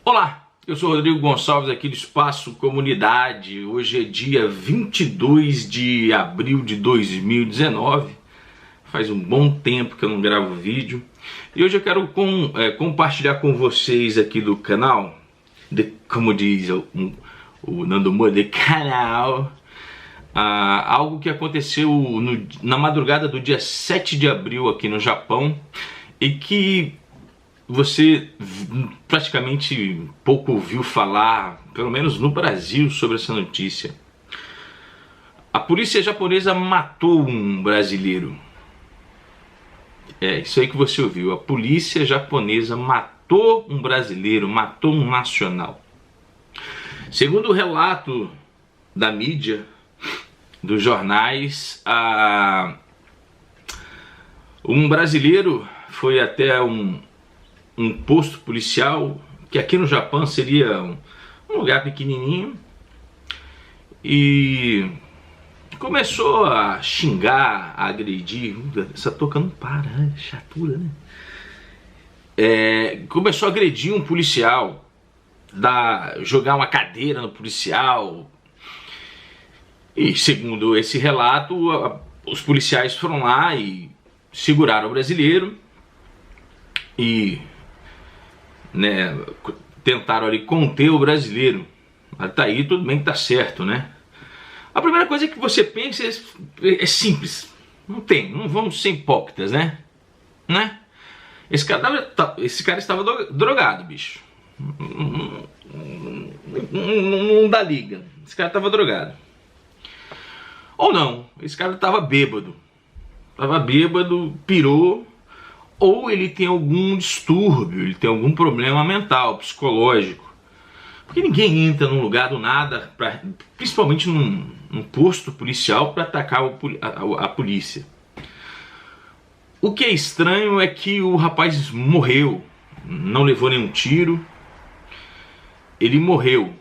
Olá, eu sou Rodrigo Gonçalves aqui do Espaço Comunidade. Hoje é dia 22 de abril de 2019. Faz um bom tempo que eu não gravo vídeo. E hoje eu quero compartilhar com vocês aqui do canal, como diz o Nando Moura, de canal, algo que aconteceu na madrugada do dia 7 de abril aqui no Japão e que você praticamente pouco ouviu falar, pelo menos no Brasil, sobre essa notícia. A polícia japonesa matou um brasileiro. É isso aí que você ouviu. A polícia japonesa matou um brasileiro, matou um nacional. Segundo o relato da mídia, dos jornais, um brasileiro foi até um posto policial, que aqui no Japão seria um lugar pequenininho, e começou a xingar, a agredir. Essa touca não para, né? Chatura, né? Começou a agredir um policial, jogar uma cadeira no policial. E segundo esse relato, os policiais foram lá e seguraram o brasileiro e tentaram ali conter o brasileiro. Até aí tudo bem que tá certo, né? A primeira coisa que você pensa é simples. Não vamos ser hipócritas, né? Esse cara estava drogado, bicho. Não dá liga. Esse cara estava drogado. Ou não, esse cara estava bêbado. Pirou. Ou ele tem algum distúrbio, ele tem algum problema mental, psicológico. Porque ninguém entra num lugar do nada, principalmente num posto policial, para atacar a polícia. O que é estranho é que o rapaz morreu, não levou nenhum tiro, ele morreu.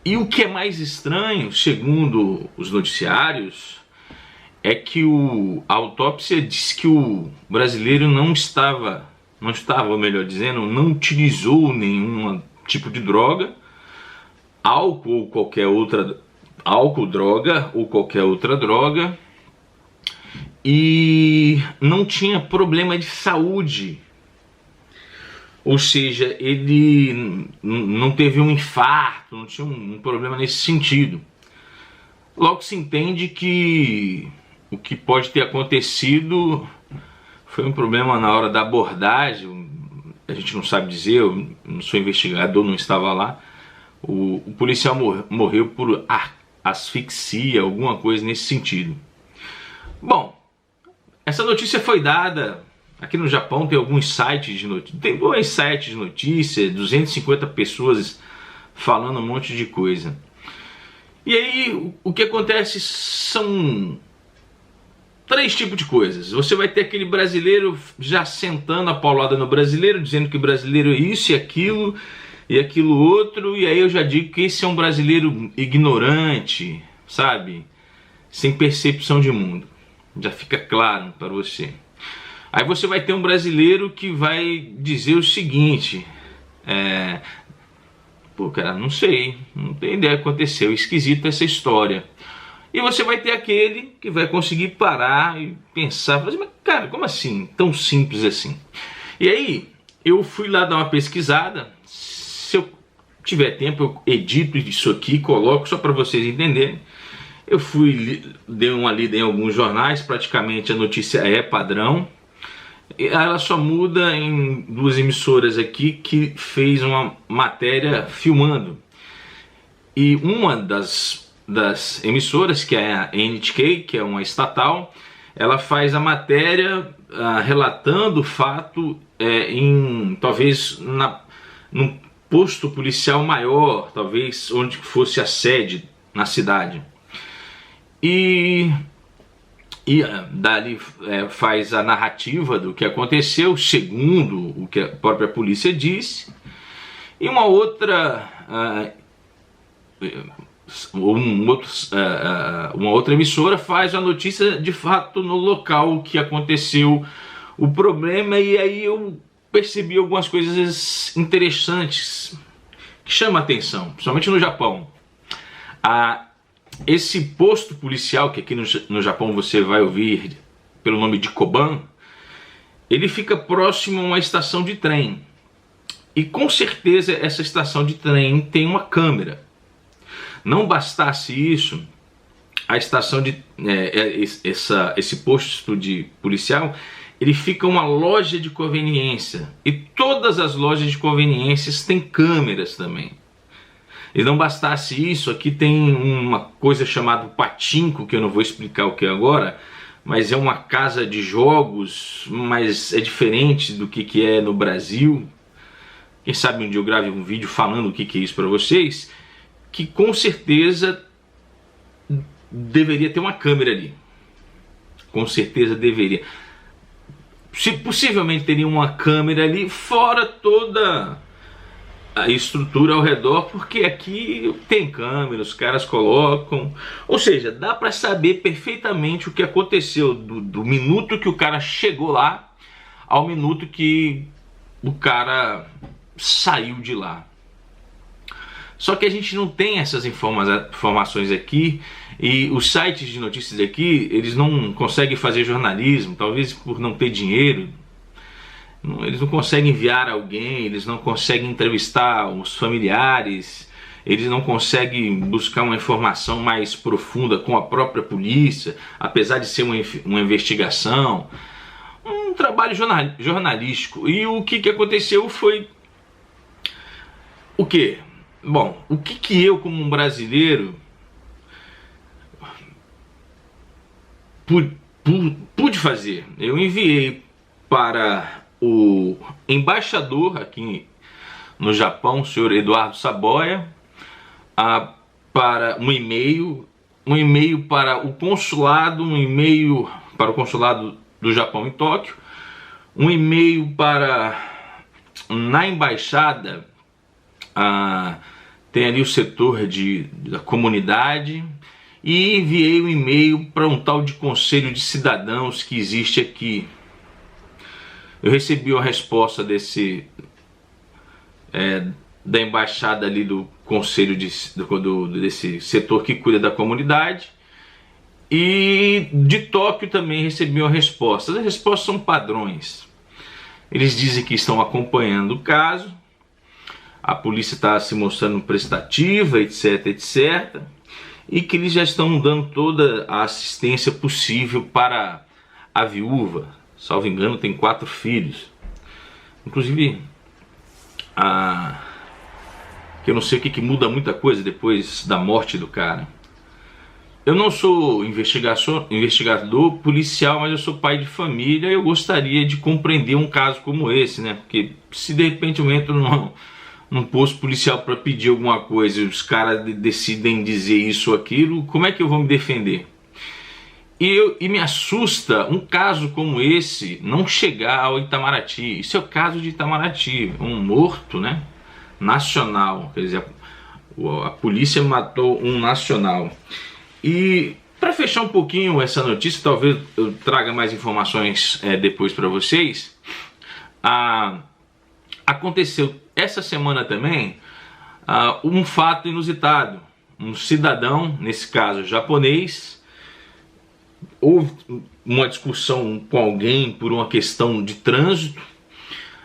E o que é mais estranho, segundo os noticiários, é que a autópsia diz que o brasileiro não utilizou nenhum tipo de droga, álcool, droga ou qualquer outra droga, e não tinha problema de saúde. Ou seja, ele não teve um infarto, não tinha um problema nesse sentido. Logo se entende que o que pode ter acontecido foi um problema na hora da abordagem. A gente não sabe dizer, eu não sou investigador, não estava lá. O policial morreu por asfixia, alguma coisa nesse sentido. Bom, essa notícia foi dada aqui no Japão. Tem alguns sites de notícias, tem dois sites de notícias, 250 pessoas falando um monte de coisa. E aí o que acontece são três tipos de coisas. Você vai ter aquele brasileiro já sentando a paulada no brasileiro, dizendo que o brasileiro é isso e aquilo outro, e aí eu já digo que esse é um brasileiro ignorante, sabe? Sem percepção de mundo. Já fica claro para você. Aí você vai ter um brasileiro que vai dizer o seguinte: pô, cara, não sei, não tenho ideia do que aconteceu, esquisita essa história. E você vai ter aquele que vai conseguir parar e pensar, mas cara, como assim? Tão simples assim. E aí, eu fui lá dar uma pesquisada. Se eu tiver tempo, eu edito isso aqui, coloco só para vocês entenderem. Eu dei uma lida em alguns jornais, praticamente a notícia é padrão. Ela só muda em duas emissoras aqui que fez uma matéria filmando. E uma das emissoras, que é a NHK, que é uma estatal, ela faz a matéria relatando o fato talvez num posto policial maior, talvez onde fosse a sede na cidade. E dali faz a narrativa do que aconteceu, segundo o que a própria polícia disse. E uma outra emissora faz a notícia de fato no local que aconteceu o problema. E aí eu percebi algumas coisas interessantes que chama a atenção, principalmente no Japão. Esse posto policial, que aqui no Japão você vai ouvir pelo nome de Koban, ele fica próximo a uma estação de trem. E com certeza essa estação de trem tem uma câmera. Não bastasse isso, a estação de esse posto de policial, ele fica uma loja de conveniência, e todas as lojas de conveniências têm câmeras também. E não bastasse isso, aqui tem uma coisa chamada Pachinko, que eu não vou explicar o que é agora, mas é uma casa de jogos, mas é diferente do que é no Brasil. Quem sabe um dia eu grave um vídeo falando o que é isso para vocês, que com certeza deveria ter uma câmera ali. Com certeza deveria. Possivelmente teria uma câmera ali, fora toda a estrutura ao redor, porque aqui tem câmera, os caras colocam. Ou seja, dá para saber perfeitamente o que aconteceu do minuto que o cara chegou lá ao minuto que o cara saiu de lá. Só que a gente não tem essas informações aqui, e os sites de notícias aqui, eles não conseguem fazer jornalismo, talvez por não ter dinheiro. Eles não conseguem enviar alguém, eles não conseguem entrevistar os familiares, eles não conseguem buscar uma informação mais profunda com a própria polícia, apesar de ser uma investigação, um trabalho jornalístico. E o que aconteceu foi o quê? Bom, o que eu, como um brasileiro, pude fazer? Eu enviei para o embaixador aqui no Japão, o senhor Eduardo Saboia, para um e-mail para o consulado, um e-mail para o consulado do Japão em Tóquio, um e-mail na embaixada, tem ali o setor da comunidade, e enviei um e-mail para um tal de Conselho de Cidadãos que existe aqui. Eu recebi uma resposta da embaixada ali do conselho desse setor que cuida da comunidade, e de Tóquio também recebi uma resposta. As respostas são padrões. Eles dizem que estão acompanhando o caso, a polícia está se mostrando prestativa, etc, etc, e que eles já estão dando toda a assistência possível para a viúva. Salvo engano, tem 4 filhos. Inclusive, que eu não sei o que muda muita coisa depois da morte do cara. Eu não sou investigador policial, mas eu sou pai de família, e eu gostaria de compreender um caso como esse, né? Porque se de repente eu entro num posto policial para pedir alguma coisa e os caras decidem dizer isso ou aquilo, como é que eu vou me defender? E me assusta um caso como esse não chegar ao Itamaraty. Isso é o caso de Itamaraty, um morto, né, nacional. Quer dizer, a polícia matou um nacional. E para fechar um pouquinho essa notícia, talvez eu traga mais informações depois para vocês. Aconteceu essa semana também um fato inusitado. Um cidadão, nesse caso japonês, houve uma discussão com alguém por uma questão de trânsito,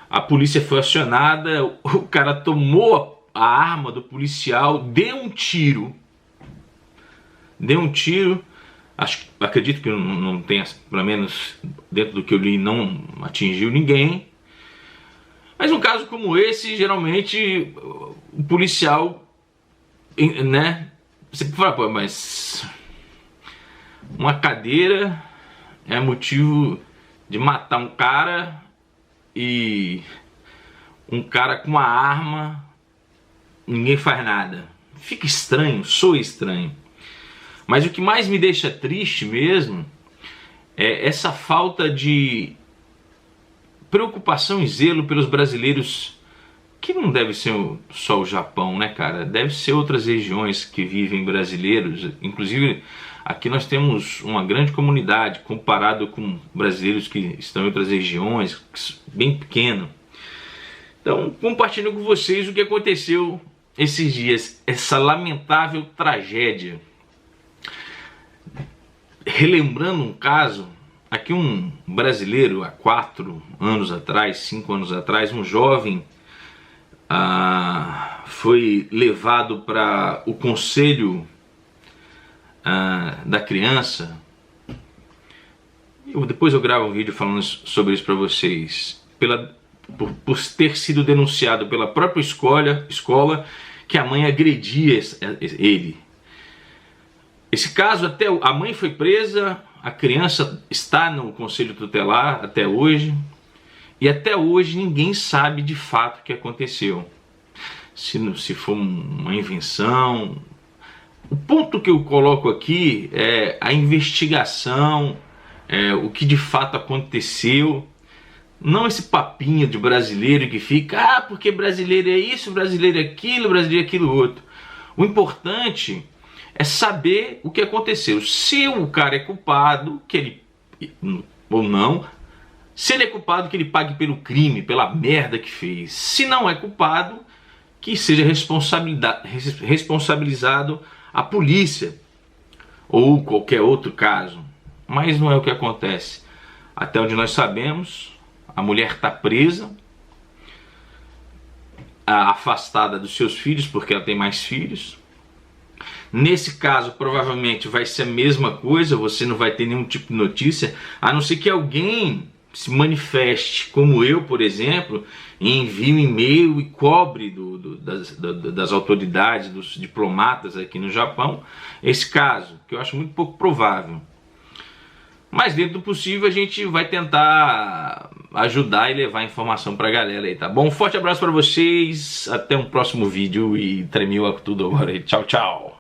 a polícia foi acionada, o cara tomou a arma do policial, deu um tiro, acredito que não tenha, pelo menos dentro do que eu li, não atingiu ninguém. Mas um caso como esse, geralmente o policial, né, você fala, pô, mas uma cadeira é motivo de matar um cara, e um cara com uma arma, ninguém faz nada. Fica estranho, soa estranho. Mas o que mais me deixa triste mesmo é essa falta de preocupação e zelo pelos brasileiros, que não deve ser só o Japão, né, cara? Deve ser outras regiões que vivem brasileiros. Inclusive, aqui nós temos uma grande comunidade comparado com brasileiros que estão em outras regiões, bem pequeno. Então, compartilho com vocês o que aconteceu esses dias essa lamentável tragédia, relembrando um caso, aqui um brasileiro há 4 anos atrás, 5 anos atrás, um jovem foi levado para o conselho da criança. Depois eu gravo um vídeo falando sobre isso para vocês, por ter sido denunciado pela própria escola que a mãe agredia ele. Esse caso, até a mãe foi presa, a criança está no conselho tutelar até hoje, e até hoje ninguém sabe de fato o que aconteceu. Se foi uma invenção. O ponto que eu coloco aqui é a investigação, o que de fato aconteceu. Não esse papinho de brasileiro que fica, porque brasileiro é isso, brasileiro é aquilo, brasileiro é aquilo outro. O importante é saber o que aconteceu. Se o cara é culpado, ou não, se ele é culpado, que ele pague pelo crime, pela merda que fez. Se não é culpado, que seja responsabilizado a polícia ou qualquer outro caso. Mas não é o que acontece. Até onde nós sabemos, a mulher está presa, afastada dos seus filhos, porque ela tem mais filhos. Nesse caso, provavelmente vai ser a mesma coisa, você não vai ter nenhum tipo de notícia, a não ser que alguém se manifeste, como eu, por exemplo, e envie um e-mail e cobre das autoridades, dos diplomatas aqui no Japão, esse caso, que eu acho muito pouco provável. Mas dentro do possível a gente vai tentar ajudar e levar informação pra galera aí, tá bom? Um forte abraço pra vocês, até um próximo vídeo e tremeu tudo agora. Tchau, tchau!